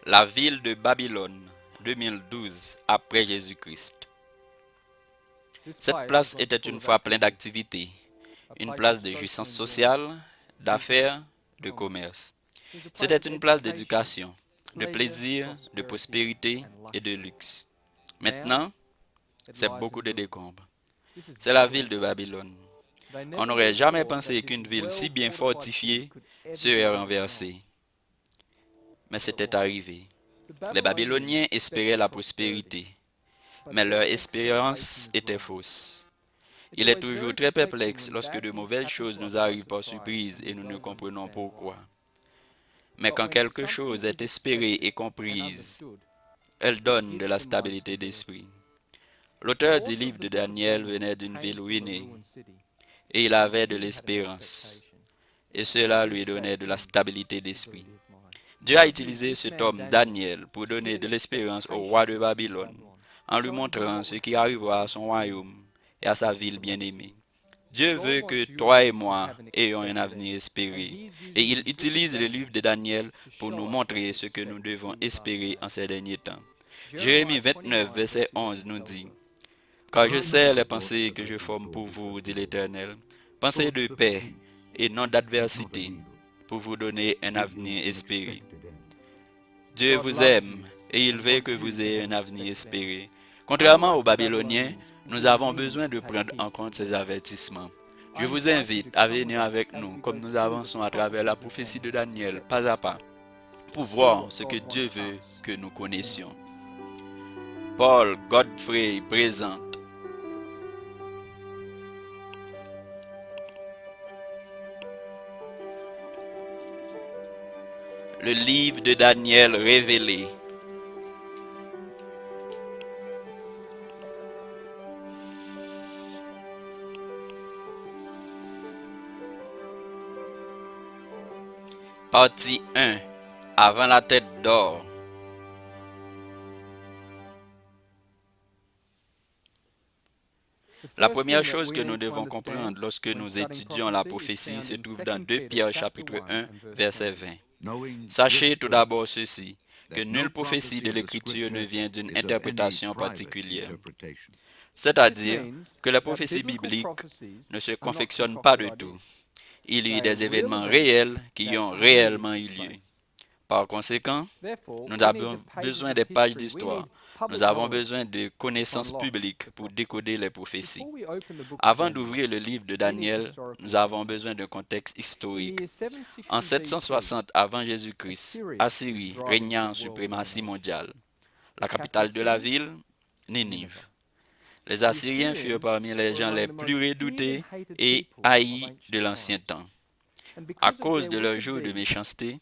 La ville de Babylone, 2012 après Jésus-Christ. Cette place était une fois pleine d'activités, une place de jouissance sociale, d'affaires, de commerce. C'était une place d'éducation, de plaisir, de prospérité et de luxe. Maintenant, c'est beaucoup de décombres. C'est la ville de Babylone. On n'aurait jamais pensé qu'une ville si bien fortifiée serait renversée. Mais c'était arrivé. Les Babyloniens espéraient la prospérité, mais leur espérance était fausse. Il est toujours très perplexe lorsque de mauvaises choses nous arrivent par surprise et nous ne comprenons pourquoi. Mais quand quelque chose est espéré et comprise, elle donne de la stabilité d'esprit. L'auteur du livre de Daniel venait d'une ville ruinée et il avait de l'espérance, et cela lui donnait de la stabilité d'esprit. Dieu a utilisé cet homme Daniel pour donner de l'espérance au roi de Babylone, en lui montrant ce qui arrivera à son royaume et à sa ville bien-aimée. Dieu veut que toi et moi ayons un avenir espéré, et il utilise le livre de Daniel pour nous montrer ce que nous devons espérer en ces derniers temps. Jérémie 29, verset 11 nous dit, car je sais les pensées que je forme pour vous, dit l'Éternel, pensées de paix et non d'adversité, pour vous donner un avenir espéré. Dieu vous aime et il veut que vous ayez un avenir espéré. Contrairement aux Babyloniens, nous avons besoin de prendre en compte ces avertissements. Je vous invite à venir avec nous comme nous avançons à travers la prophétie de Daniel, pas à pas, pour voir ce que Dieu veut que nous connaissions. Paul Godfrey présente le livre de Daniel révélé. Partie 1. Avant la tête d'or. La première chose que nous devons comprendre lorsque nous étudions la prophétie se trouve dans 2 Pierre chapitre 1, verset 20. Sachez tout d'abord ceci, que nulle prophétie de l'Écriture ne vient d'une interprétation particulière. C'est-à-dire que les prophéties bibliques ne se confectionnent pas de tout. Il y a des événements réels qui ont réellement eu lieu. Par conséquent, nous avons besoin des pages d'histoire. Nous avons besoin de connaissances publiques pour décoder les prophéties. Avant d'ouvrir le livre de Daniel, nous avons besoin d'un contexte historique. En 760 avant Jésus-Christ, Assyrie régna en suprématie mondiale. La capitale de la ville, Ninive. Les Assyriens furent parmi les gens les plus redoutés et haïs de l'ancien temps. À cause de leur jour de méchanceté,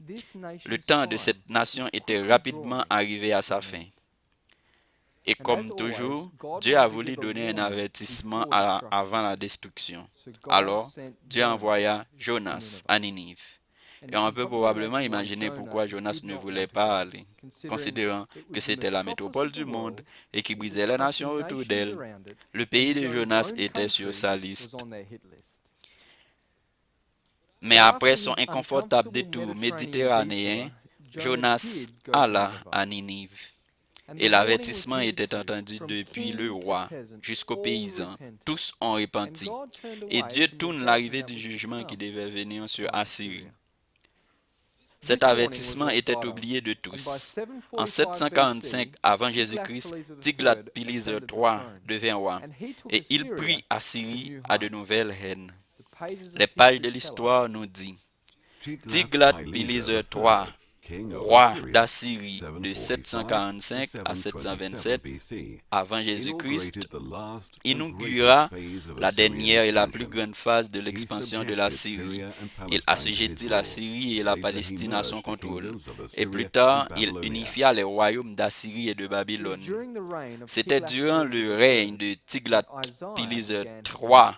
le temps de cette nation était rapidement arrivé à sa fin. Et comme toujours, Dieu a voulu donner un avertissement avant la destruction. Alors, Dieu envoya Jonas à Ninive. Et on peut probablement imaginer pourquoi Jonas ne voulait pas aller, considérant que c'était la métropole du monde et qui brisait les nations autour d'elle. Le pays de Jonas était sur sa liste. Mais après son inconfortable détour méditerranéen, Jonas alla à Ninive. Et l'avertissement était entendu depuis le roi jusqu'aux paysans. Tous ont repenti. Et Dieu tourne l'arrivée du jugement qui devait venir sur Assyrie. Cet avertissement était oublié de tous. En 745 avant Jésus-Christ, Tiglath-Pileser III devint roi et il prit Assyrie à de nouvelles haines. Les pages de l'histoire nous disent Tiglath-Pileser III, roi d'Assyrie de 745 à 727 avant Jésus-Christ, inaugura la dernière et la plus grande phase de l'expansion de la Syrie. Il assujettit la Syrie et la Palestine à son contrôle. Et plus tard, il unifia les royaumes d'Assyrie et de Babylone. C'était durant le règne de Tiglath-Pileser III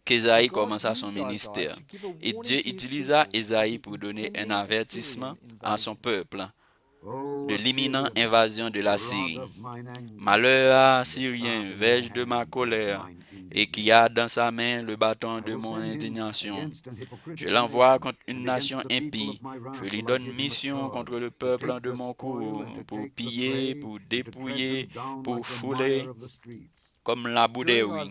qu'Ésaïe commença son ministère. Et Dieu utilisa Ésaïe pour donner un avertissement à son peuple de l'imminente invasion de la Syrie. Malheur à Syriens, verge de ma colère, et qui a dans sa main le bâton de mon indignation. Je l'envoie contre une nation impie. Je lui donne mission contre le peuple de mon cours, pour piller, pour dépouiller, pour fouler comme la boue des rues.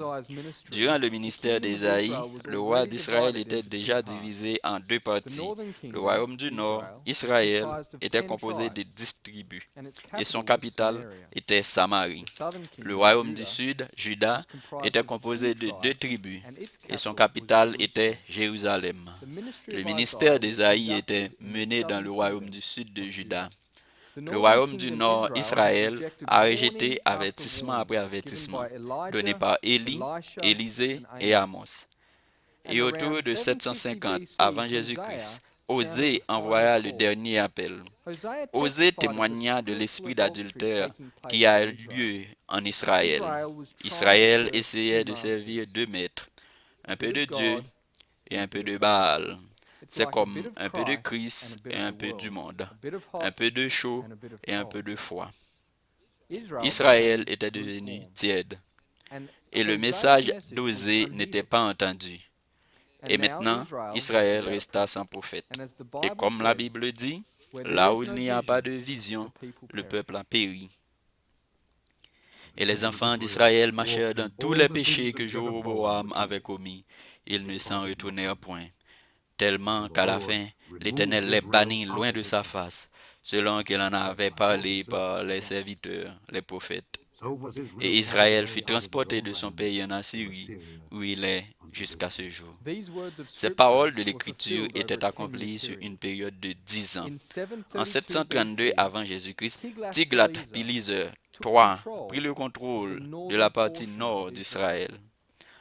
Durant le ministère d'Ésaïe, le roi d'Israël était déjà divisé en deux parties. Le royaume du Nord, Israël, était composé de 10 tribus et son capital était Samarie. Le royaume du Sud, Juda, était composé de 2 tribus et son capital était Jérusalem. Le ministère d'Ésaïe était mené dans le royaume du Sud de Juda. Le royaume du Nord, Israël, a rejeté avertissement après avertissement donné par Élie, Élisée et Amos. Et autour de 750 avant Jésus-Christ, Osée envoya le dernier appel. Osée témoigna de l'esprit d'adultère qui a eu lieu en Israël. Israël essayait de servir 2 maîtres, un peu de Dieu et un peu de Baal. C'est comme un peu de Christ et un peu du monde, un peu de chaud et un peu de froid. Israël était devenu tiède et le message d'Osée n'était pas entendu. Et maintenant, Israël resta sans prophète. Et comme la Bible dit, là où il n'y a pas de vision, le peuple a péri. Et les enfants d'Israël marchèrent dans tous les péchés que Jéroboam avait commis. Ils ne s'en retournèrent point, tellement qu'à la fin, l'Éternel les bannit loin de sa face, selon qu'il en avait parlé par les serviteurs, les prophètes. Et Israël fut transporté de son pays en Assyrie, où il est jusqu'à ce jour. Ces paroles de l'Écriture étaient accomplies sur une période de 10 ans. En 732 avant Jésus-Christ, Tiglath-Pileser III prit le contrôle de la partie nord d'Israël.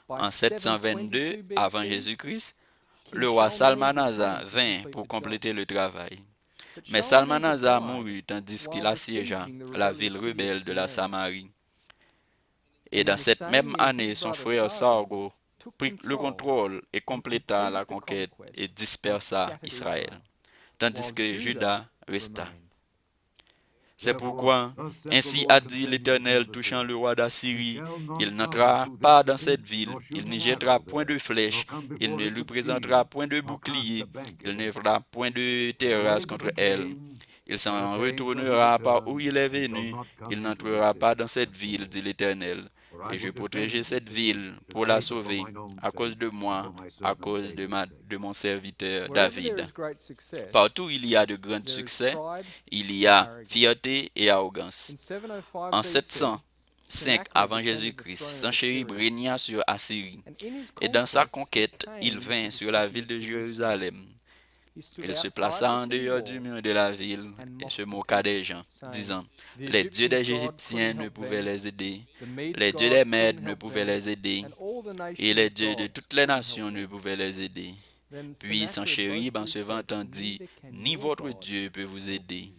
En 722 avant Jésus-Christ, le roi Salmanasar vint pour compléter le travail. Mais Salmanasar mourut tandis qu'il assiégea la ville rebelle de la Samarie. Et dans cette même année, son frère Sargo prit le contrôle et compléta la conquête et dispersa Israël, tandis que Juda resta. C'est pourquoi, ainsi a dit l'Éternel touchant le roi d'Assyrie, il n'entrera pas dans cette ville, il n'y jettera point de flèche, il ne lui présentera point de bouclier, il ne fera point de terrasse contre elle. Il s'en retournera par où il est venu, il n'entrera pas dans cette ville, dit l'Éternel. Et je protégerai cette ville pour la sauver, à cause de moi, à cause de mon serviteur David. Partout où il y a de grands succès, il y a fierté et arrogance. En 705 avant Jésus-Christ, Sanchérib régna sur Assyrie, et dans sa conquête, il vint sur la ville de Jérusalem. Il se plaça en dehors du mur de la ville et se moqua des gens, disant, « Les dieux des Égyptiens ne pouvaient les aider, les dieux des Mèdes ne pouvaient les aider, et les dieux de toutes les nations ne pouvaient les aider. » Puis Sanchérib en se vantant dit, « Ni votre Dieu peut vous aider. »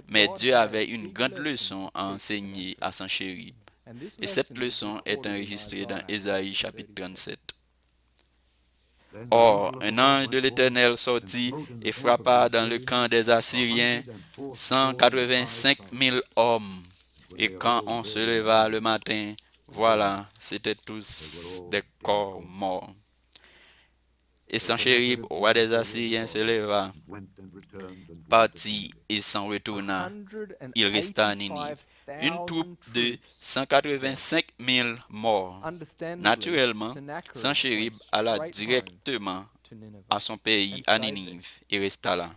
Mais Dieu avait une grande leçon à enseigner à Sanchérib, et cette leçon est enregistrée dans Ésaïe chapitre 37. Or, un ange de l'Éternel sortit et frappa dans le camp des Assyriens 185 000 hommes. Et quand on se leva le matin, voilà, c'étaient tous des corps morts. Et Sanchérib, roi des Assyriens, se leva, partit et s'en retourna. Il resta à Ninive. Une troupe de 185 000 morts. Naturellement, Sanchérib alla directement à son pays, à Ninive, et resta là.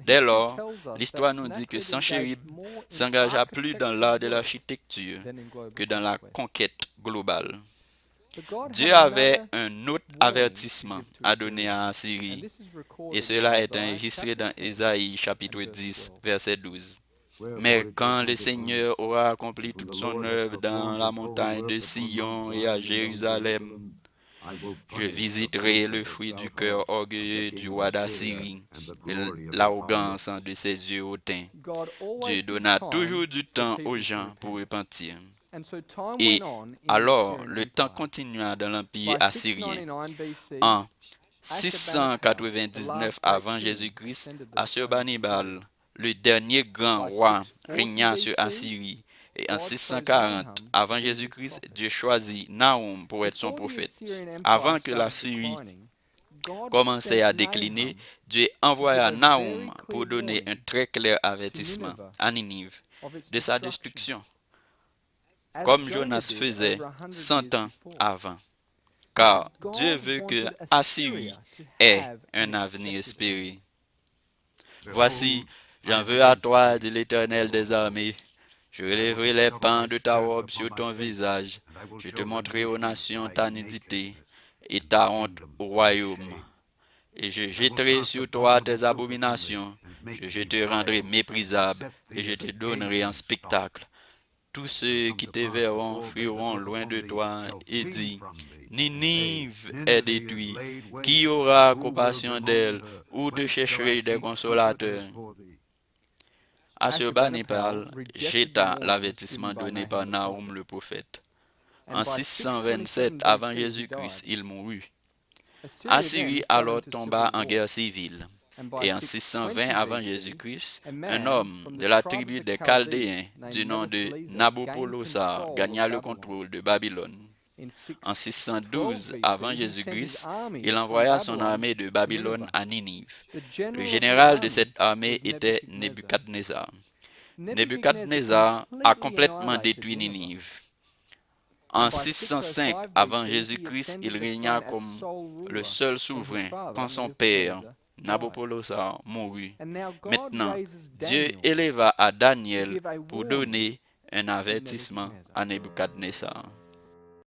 Dès lors, l'histoire nous dit que Sanchérib s'engagea plus dans l'art de l'architecture que dans la conquête globale. Dieu avait un autre avertissement à donner à Assyrie, et cela est enregistré dans Ésaïe chapitre 10, verset 12. Mais quand le Seigneur aura accompli toute son œuvre dans la montagne de Sion et à Jérusalem, je visiterai le fruit du cœur orgueilleux du roi d'Assyrie et l'arrogance de ses yeux hautains. Dieu donna toujours du temps aux gens pour repentir. Et alors, le temps continua dans l'empire assyrien. En 699 avant Jésus-Christ, Assurbanipal, le dernier grand roi, régna sur Assyrie Et en 640 avant Jésus-Christ, Dieu choisit Nahum pour être son prophète. Avant que la Syrie commençait à décliner, Dieu envoya Nahum pour donner un très clair avertissement à Ninive de sa destruction, comme Jonas faisait 100 ans avant. Car Dieu veut que Assyrie ait un avenir espéré. Voici, j'en veux à toi, dit l'Éternel des armées. Je relèverai les pans de ta robe sur ton visage. Je te montrerai aux nations ta nudité et ta honte au royaume. Et je jetterai sur toi tes abominations. Je te rendrai méprisable et je te donnerai en spectacle. Tous ceux qui te verront fuiront loin de toi et disent, Ninive est détruite. Qui aura compassion d'elle? Où te chercherai des consolateurs? Assurbanipal jeta l'avertissement donné par Nahum le prophète. En 627 avant Jésus-Christ, il mourut. Assyrie alors tomba en guerre civile. Et en 620 avant Jésus-Christ, un homme de la tribu des Chaldéens du nom de Nabopolassar gagna le contrôle de Babylone. En 612 avant Jésus-Christ, il envoya son armée de Babylone à Ninive. Le général de cette armée était Nebuchadnezzar. Nebuchadnezzar a complètement détruit Ninive. En 605 avant Jésus-Christ, il régna comme le seul souverain quand son père, Nabopolassar, mourut. Maintenant, Dieu éleva à Daniel pour donner un avertissement à Nebuchadnezzar.